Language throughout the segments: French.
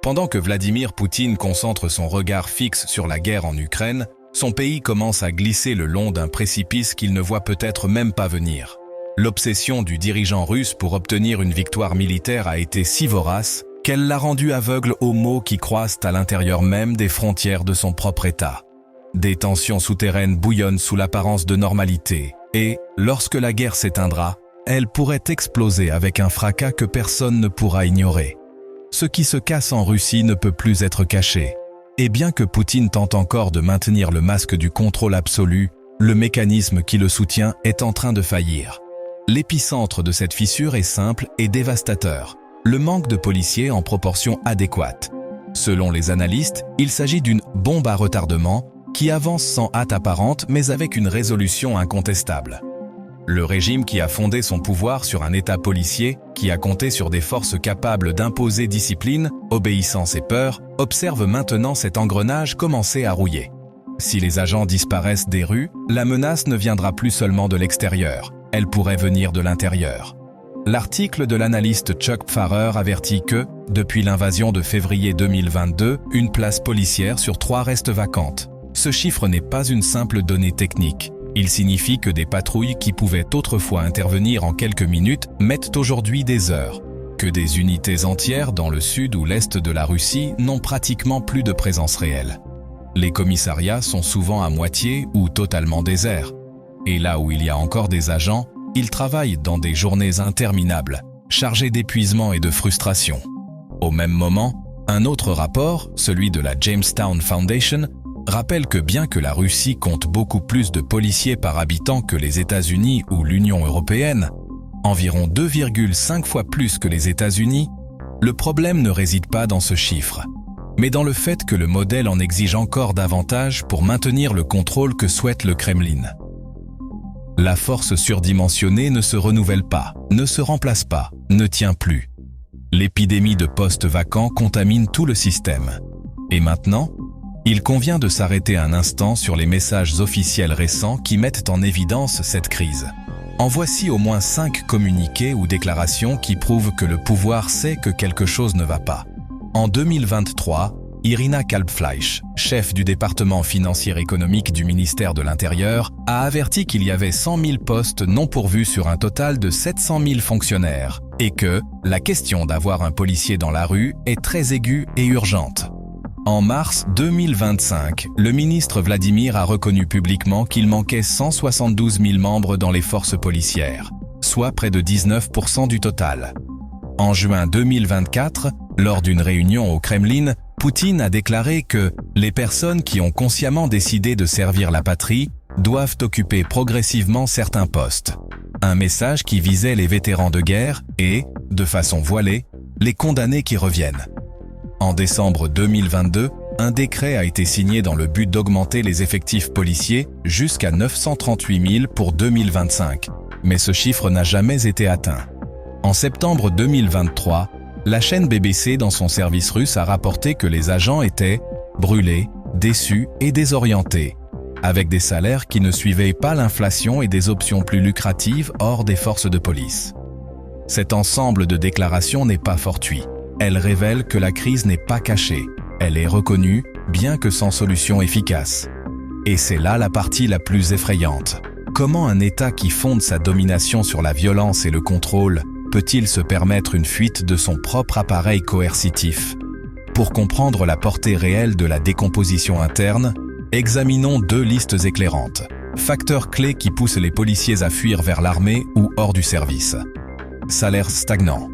Pendant que Vladimir Poutine concentre son regard fixe sur la guerre en Ukraine, son pays commence à glisser le long d'un précipice qu'il ne voit peut-être même pas venir. L'obsession du dirigeant russe pour obtenir une victoire militaire a été si vorace qu'elle l'a rendu aveugle aux maux qui croissent à l'intérieur même des frontières de son propre État. Des tensions souterraines bouillonnent sous l'apparence de normalité, et, lorsque la guerre s'éteindra, elle pourrait exploser avec un fracas que personne ne pourra ignorer. Ce qui se casse en Russie ne peut plus être caché. Et bien que Poutine tente encore de maintenir le masque du contrôle absolu, le mécanisme qui le soutient est en train de faillir. L'épicentre de cette fissure est simple et dévastateur. Le manque de policiers en proportion adéquate. Selon les analystes, il s'agit d'une bombe à retardement qui avance sans hâte apparente mais avec une résolution incontestable. Le régime qui a fondé son pouvoir sur un État policier, qui a compté sur des forces capables d'imposer discipline, obéissance et peur, observe maintenant cet engrenage commencer à rouiller. Si les agents disparaissent des rues, la menace ne viendra plus seulement de l'extérieur, elle pourrait venir de l'intérieur. L'article de l'analyste Chuck Pfarrer avertit que, depuis l'invasion de février 2022, une place policière sur 3 reste vacante. Ce chiffre n'est pas une simple donnée technique. Il signifie que des patrouilles qui pouvaient autrefois intervenir en quelques minutes mettent aujourd'hui des heures, que des unités entières dans le sud ou l'est de la Russie n'ont pratiquement plus de présence réelle. Les commissariats sont souvent à moitié ou totalement déserts. Et là où il y a encore des agents, ils travaillent dans des journées interminables, chargées d'épuisement et de frustration. Au même moment, un autre rapport, celui de la Jamestown Foundation, rappelle que bien que la Russie compte beaucoup plus de policiers par habitant que les États-Unis ou l'Union européenne, environ 2,5 fois plus que les États-Unis, le problème ne réside pas dans ce chiffre, mais dans le fait que le modèle en exige encore davantage pour maintenir le contrôle que souhaite le Kremlin. La force surdimensionnée ne se renouvelle pas, ne se remplace pas, ne tient plus. L'épidémie de postes vacants contamine tout le système. Et maintenant, il convient de s'arrêter un instant sur les messages officiels récents qui mettent en évidence cette crise. En voici au moins 5 communiqués ou déclarations qui prouvent que le pouvoir sait que quelque chose ne va pas. En 2023, Irina Kalbfleisch, chef du département financier économique du ministère de l'Intérieur, a averti qu'il y avait 100 000 postes non pourvus sur un total de 700 000 fonctionnaires et que la question d'avoir un policier dans la rue est très aiguë et urgente. En mars 2025, le ministre Vladimir a reconnu publiquement qu'il manquait 172 000 membres dans les forces policières, soit près de 19% du total. En juin 2024, lors d'une réunion au Kremlin, Poutine a déclaré que les personnes qui ont consciemment décidé de servir la patrie doivent occuper progressivement certains postes. Un message qui visait les vétérans de guerre et, de façon voilée, les condamnés qui reviennent. En décembre 2022, un décret a été signé dans le but d'augmenter les effectifs policiers jusqu'à 938 000 pour 2025, mais ce chiffre n'a jamais été atteint. En septembre 2023, la chaîne BBC dans son service russe a rapporté que les agents étaient brûlés, déçus et désorientés, avec des salaires qui ne suivaient pas l'inflation et des options plus lucratives hors des forces de police. Cet ensemble de déclarations n'est pas fortuit. Elle révèle que la crise n'est pas cachée. Elle est reconnue, bien que sans solution efficace. Et c'est là la partie la plus effrayante. Comment un État qui fonde sa domination sur la violence et le contrôle peut-il se permettre une fuite de son propre appareil coercitif? Pour comprendre la portée réelle de la décomposition interne, examinons 2 listes éclairantes. Facteurs clés qui poussent les policiers à fuir vers l'armée ou hors du service. Salaire stagnant.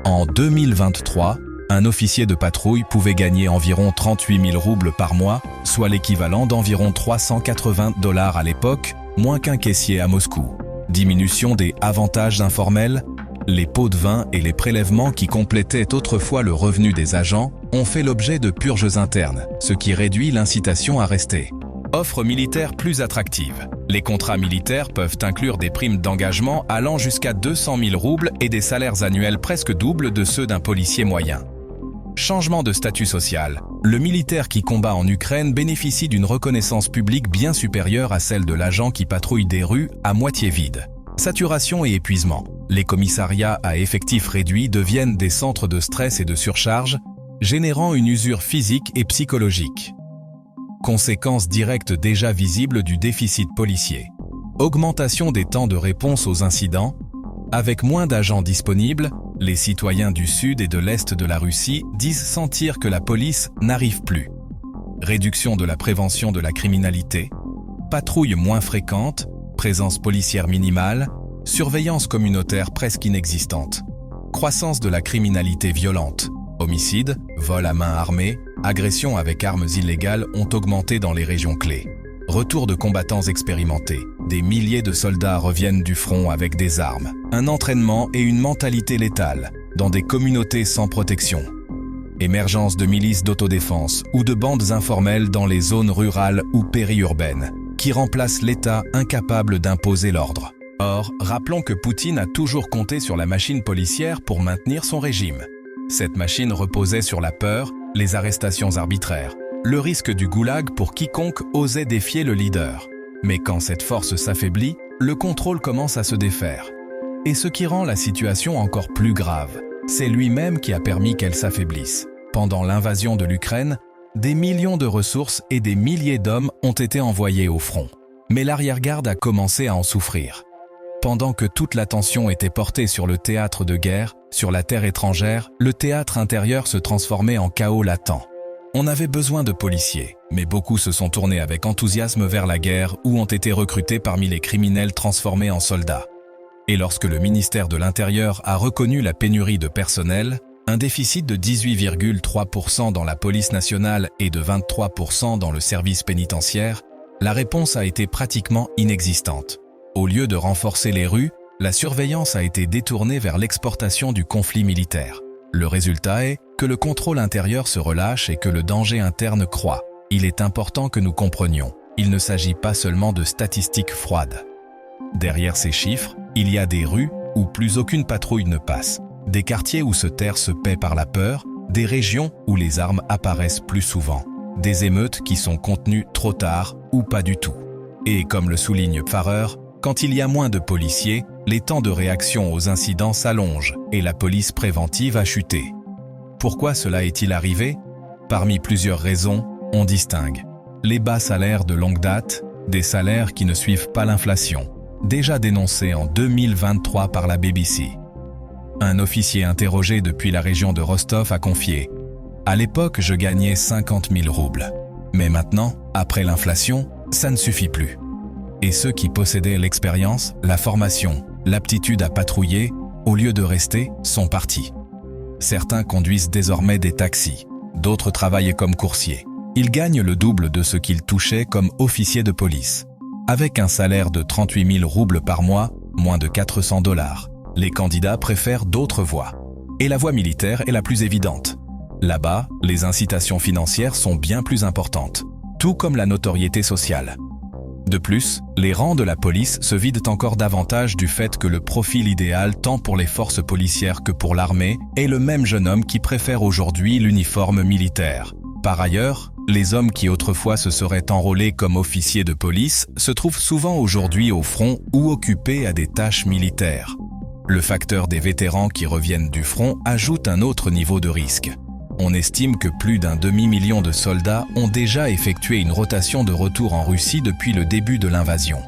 En 2023, un officier de patrouille pouvait gagner environ 38 000 roubles par mois, soit l'équivalent d'environ 380 $ à l'époque, moins qu'un caissier à Moscou. Diminution des avantages informels. Les pots de vin et les prélèvements qui complétaient autrefois le revenu des agents ont fait l'objet de purges internes, ce qui réduit l'incitation à rester. Offre militaire plus attractive. Les contrats militaires peuvent inclure des primes d'engagement allant jusqu'à 200 000 roubles et des salaires annuels presque doubles de ceux d'un policier moyen. Changement de statut social. Le militaire qui combat en Ukraine bénéficie d'une reconnaissance publique bien supérieure à celle de l'agent qui patrouille des rues à moitié vides. Saturation et épuisement. Les commissariats à effectifs réduits deviennent des centres de stress et de surcharge, générant une usure physique et psychologique. Conséquences directes déjà visibles du déficit policier. Augmentation des temps de réponse aux incidents. Avec moins d'agents disponibles, les citoyens du sud et de l'est de la Russie disent sentir que la police n'arrive plus. Réduction de la prévention de la criminalité. Patrouilles moins fréquentes, présence policière minimale, surveillance communautaire presque inexistante. Croissance de la criminalité violente. Homicides, vols à main armée, agressions avec armes illégales ont augmenté dans les régions clés. Retour de combattants expérimentés. Des milliers de soldats reviennent du front avec des armes, un entraînement et une mentalité létale, dans des communautés sans protection. Émergence de milices d'autodéfense ou de bandes informelles dans les zones rurales ou périurbaines, qui remplacent l'État incapable d'imposer l'ordre. Or, rappelons que Poutine a toujours compté sur la machine policière pour maintenir son régime. Cette machine reposait sur la peur, les arrestations arbitraires, le risque du goulag pour quiconque osait défier le leader. Mais quand cette force s'affaiblit, le contrôle commence à se défaire. Et ce qui rend la situation encore plus grave, c'est lui-même qui a permis qu'elle s'affaiblisse. Pendant l'invasion de l'Ukraine, des millions de ressources et des milliers d'hommes ont été envoyés au front. Mais l'arrière-garde a commencé à en souffrir. Pendant que toute l'attention était portée sur le théâtre de guerre, sur la terre étrangère, le théâtre intérieur se transformait en chaos latent. On avait besoin de policiers, mais beaucoup se sont tournés avec enthousiasme vers la guerre ou ont été recrutés parmi les criminels transformés en soldats. Et lorsque le ministère de l'Intérieur a reconnu la pénurie de personnel, un déficit de 18,3% dans la police nationale et de 23% dans le service pénitentiaire, la réponse a été pratiquement inexistante. Au lieu de renforcer les rues, la surveillance a été détournée vers l'exportation du conflit militaire. Le résultat est que le contrôle intérieur se relâche et que le danger interne croît. Il est important que nous comprenions, il ne s'agit pas seulement de statistiques froides. Derrière ces chiffres, il y a des rues où plus aucune patrouille ne passe, des quartiers où se taire se paie par la peur, des régions où les armes apparaissent plus souvent, des émeutes qui sont contenues trop tard ou pas du tout. Et comme le souligne Pfarrer, quand il y a moins de policiers, les temps de réaction aux incidents s'allongent et la police préventive a chuté. Pourquoi cela est-il arrivé? Parmi plusieurs raisons, on distingue les bas salaires de longue date, des salaires qui ne suivent pas l'inflation, déjà dénoncés en 2023 par la BBC. Un officier interrogé depuis la région de Rostov a confié « À l'époque, je gagnais 50 000 roubles. Mais maintenant, après l'inflation, ça ne suffit plus. » Et ceux qui possédaient l'expérience, la formation, l'aptitude à patrouiller, au lieu de rester, sont partis. Certains conduisent désormais des taxis, d'autres travaillent comme coursiers. Ils gagnent le double de ce qu'ils touchaient comme officiers de police. Avec un salaire de 38 000 roubles par mois, moins de 400 $, les candidats préfèrent d'autres voies. Et la voie militaire est la plus évidente. Là-bas, les incitations financières sont bien plus importantes, tout comme la notoriété sociale. De plus, les rangs de la police se vident encore davantage du fait que le profil idéal tant pour les forces policières que pour l'armée est le même jeune homme qui préfère aujourd'hui l'uniforme militaire. Par ailleurs, les hommes qui autrefois se seraient enrôlés comme officiers de police se trouvent souvent aujourd'hui au front ou occupés à des tâches militaires. Le facteur des vétérans qui reviennent du front ajoute un autre niveau de risque. On estime que plus d'un demi-million de soldats ont déjà effectué une rotation de retour en Russie depuis le début de l'invasion.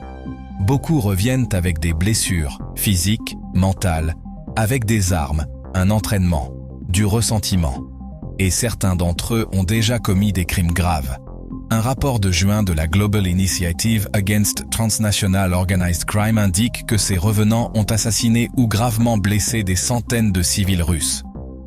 Beaucoup reviennent avec des blessures, physiques, mentales, avec des armes, un entraînement, du ressentiment. Et certains d'entre eux ont déjà commis des crimes graves. Un rapport de juin de la Global Initiative Against Transnational Organized Crime indique que ces revenants ont assassiné ou gravement blessé des centaines de civils russes.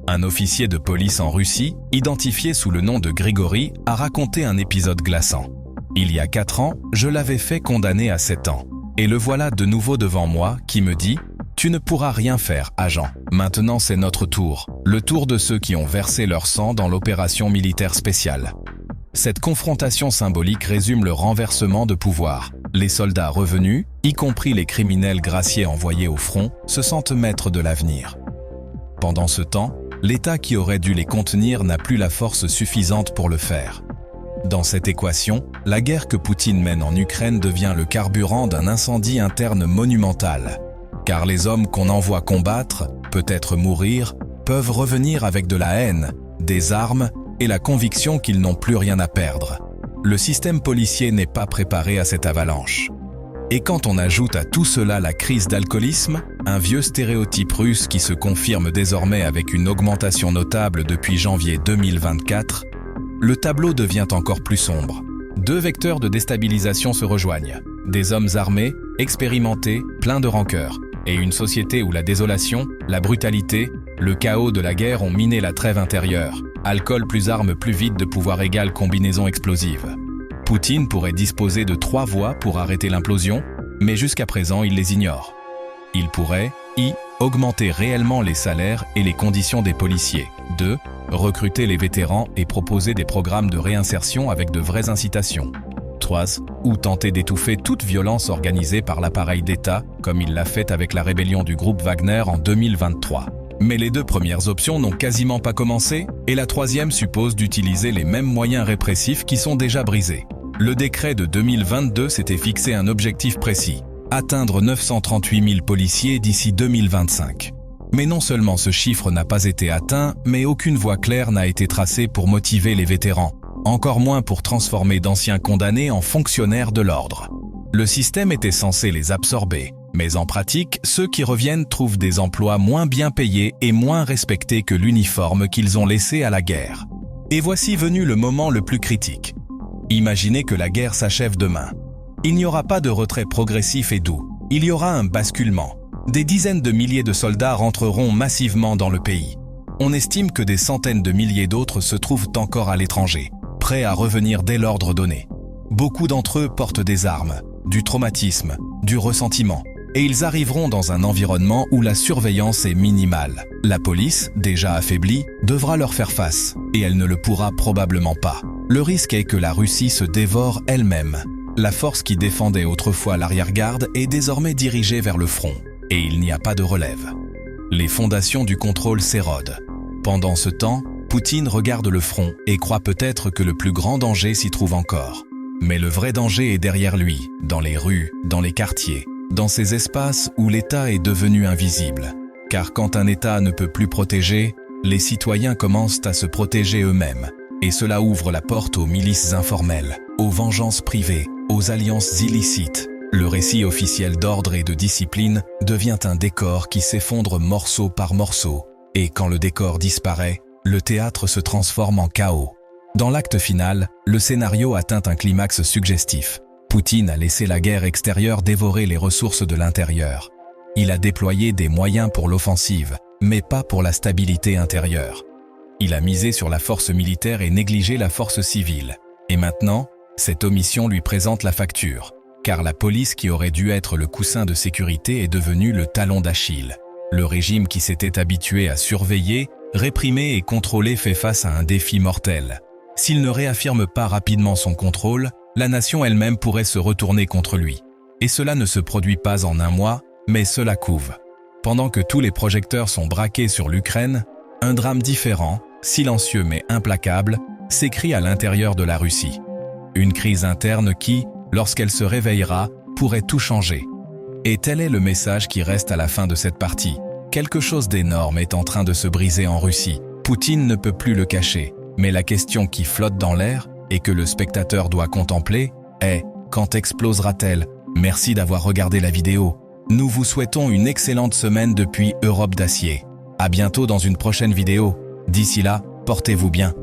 Un officier de police en Russie, identifié sous le nom de Grigory, a raconté un épisode glaçant. Il y a 4 ans, je l'avais fait condamner à 7 ans. Et le voilà de nouveau devant moi qui me dit « Tu ne pourras rien faire, agent. Maintenant c'est notre tour. Le tour de ceux qui ont versé leur sang dans l'opération militaire spéciale. » Cette confrontation symbolique résume le renversement de pouvoir. Les soldats revenus, y compris les criminels graciés envoyés au front, se sentent maîtres de l'avenir. Pendant ce temps, l'État qui aurait dû les contenir n'a plus la force suffisante pour le faire. Dans cette équation, la guerre que Poutine mène en Ukraine devient le carburant d'un incendie interne monumental. Car les hommes qu'on envoie combattre, peut-être mourir, peuvent revenir avec de la haine, des armes et la conviction qu'ils n'ont plus rien à perdre. Le système policier n'est pas préparé à cette avalanche. Et quand on ajoute à tout cela la crise d'alcoolisme, un vieux stéréotype russe qui se confirme désormais avec une augmentation notable depuis janvier 2024, le tableau devient encore plus sombre. Deux vecteurs de déstabilisation se rejoignent. Des hommes armés, expérimentés, pleins de rancœur, et une société où la désolation, la brutalité, le chaos de la guerre ont miné la trêve intérieure. Alcool plus armes plus vite de pouvoir égale combinaison explosive. Poutine pourrait disposer de 3 voies pour arrêter l'implosion, mais jusqu'à présent il les ignore. Il pourrait, augmenter réellement les salaires et les conditions des policiers. 2. Recruter les vétérans et proposer des programmes de réinsertion avec de vraies incitations. 3. Ou tenter d'étouffer toute violence organisée par l'appareil d'État, comme il l'a fait avec la rébellion du groupe Wagner en 2023. Mais les 2 premières options n'ont quasiment pas commencé, et la 3e suppose d'utiliser les mêmes moyens répressifs qui sont déjà brisés. Le décret de 2022 s'était fixé un objectif précis, atteindre 938 000 policiers d'ici 2025. Mais non seulement ce chiffre n'a pas été atteint, mais aucune voie claire n'a été tracée pour motiver les vétérans, encore moins pour transformer d'anciens condamnés en fonctionnaires de l'ordre. Le système était censé les absorber, mais en pratique, ceux qui reviennent trouvent des emplois moins bien payés et moins respectés que l'uniforme qu'ils ont laissé à la guerre. Et voici venu le moment le plus critique. Imaginez que la guerre s'achève demain. Il n'y aura pas de retrait progressif et doux. Il y aura un basculement. Des dizaines de milliers de soldats rentreront massivement dans le pays. On estime que des centaines de milliers d'autres se trouvent encore à l'étranger, prêts à revenir dès l'ordre donné. Beaucoup d'entre eux portent des armes, du traumatisme, du ressentiment, et ils arriveront dans un environnement où la surveillance est minimale. La police, déjà affaiblie, devra leur faire face, et elle ne le pourra probablement pas. Le risque est que la Russie se dévore elle-même. La force qui défendait autrefois l'arrière-garde est désormais dirigée vers le front, et il n'y a pas de relève. Les fondations du contrôle s'érodent. Pendant ce temps, Poutine regarde le front et croit peut-être que le plus grand danger s'y trouve encore. Mais le vrai danger est derrière lui, dans les rues, dans les quartiers, dans ces espaces où l'État est devenu invisible. Car quand un État ne peut plus protéger, les citoyens commencent à se protéger eux-mêmes. Et cela ouvre la porte aux milices informelles, aux vengeances privées, aux alliances illicites. Le récit officiel d'ordre et de discipline devient un décor qui s'effondre morceau par morceau. Et quand le décor disparaît, le théâtre se transforme en chaos. Dans l'acte final, le scénario atteint un climax suggestif. Poutine a laissé la guerre extérieure dévorer les ressources de l'intérieur. Il a déployé des moyens pour l'offensive, mais pas pour la stabilité intérieure. Il a misé sur la force militaire et négligé la force civile. Et maintenant, cette omission lui présente la facture, car la police qui aurait dû être le coussin de sécurité est devenue le talon d'Achille. Le régime qui s'était habitué à surveiller, réprimer et contrôler fait face à un défi mortel. S'il ne réaffirme pas rapidement son contrôle, la nation elle-même pourrait se retourner contre lui. Et cela ne se produit pas en un mois, mais cela couve. Pendant que tous les projecteurs sont braqués sur l'Ukraine, un drame différent, silencieux mais implacable, s'écrit à l'intérieur de la Russie. Une crise interne qui, lorsqu'elle se réveillera, pourrait tout changer. Et tel est le message qui reste à la fin de cette partie. Quelque chose d'énorme est en train de se briser en Russie. Poutine ne peut plus le cacher, mais la question qui flotte dans l'air et que le spectateur doit contempler est « Quand explosera-t-elle » Merci d'avoir regardé la vidéo. Nous vous souhaitons une excellente semaine depuis Europe d'Acier. À bientôt dans une prochaine vidéo. D'ici là, portez-vous bien.